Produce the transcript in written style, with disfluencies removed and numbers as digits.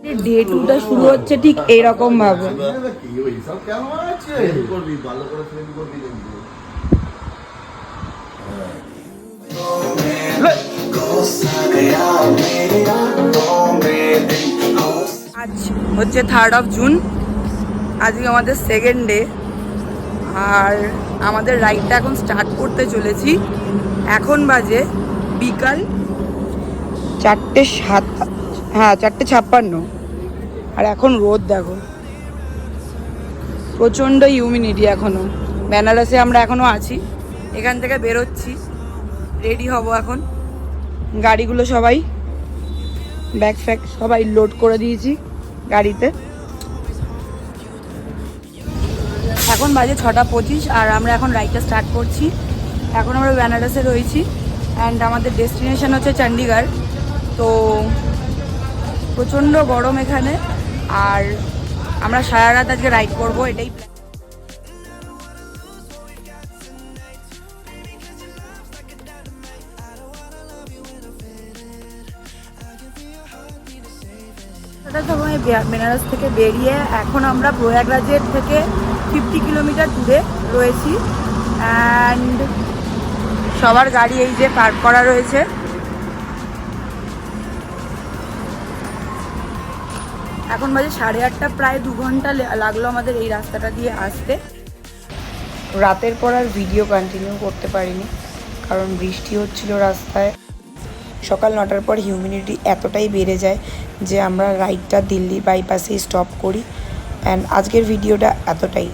Day টুটা শুরু হচ্ছে ঠিক এইরকম ভাবে। আজ হচ্ছে 3rd জুন, আজকে আমাদের সেকেন্ড ডে। আর আমাদের রাইডটা এখন স্টার্ট করতে চলেছি। এখন বাজে বিকাল 4:07, হ্যাঁ 4:56। আর এখন রোদ দেখো, প্রচণ্ড হিউমিডিটি এখনও। বেনারসে আমরা এখনও আছি, এখান থেকে বেরোচ্ছি, রেডি হব এখন। গাড়িগুলো সবাই ব্যাগ ফ্যাগ সবাই লোড করে দিয়েছি গাড়িতে। এখন বাজে 6:25 আর আমরা এখন রাইডটা স্টার্ট করছি। এখন আমরা বেনারসে রয়েছি অ্যান্ড আমাদের ডেস্টিনেশন হচ্ছে চণ্ডীগড়। তো প্রচণ্ড গরম এখানে, আর আমরা সারা রাত আজকে রাইড করবো, এটাই প্ল্যান। সময় বেনারস থেকে বেরিয়ে এখন আমরা প্রয়াগরাজের থেকে 50 কিলোমিটার দূরে রয়েছি অ্যান্ড সবার গাড়ি এই যে পার্ক করা রয়েছে। এখন বাজে 8:30, প্রায় 2 ঘন্টা লাগলো আমাদের এই রাস্তাটা দিয়ে আসতে। রাতের পর আর ভিডিও কন্টিনিউ করতে পারিনি, কারণ বৃষ্টি হচ্ছিল রাস্তায়। সকাল 9টার পর হিউমিডিটি এতটাই বেড়ে যায় যে আমরা রাইডটা দিল্লি বাইপাসে স্টপ করি। অ্যান্ড আজকের ভিডিওটা এতটাই।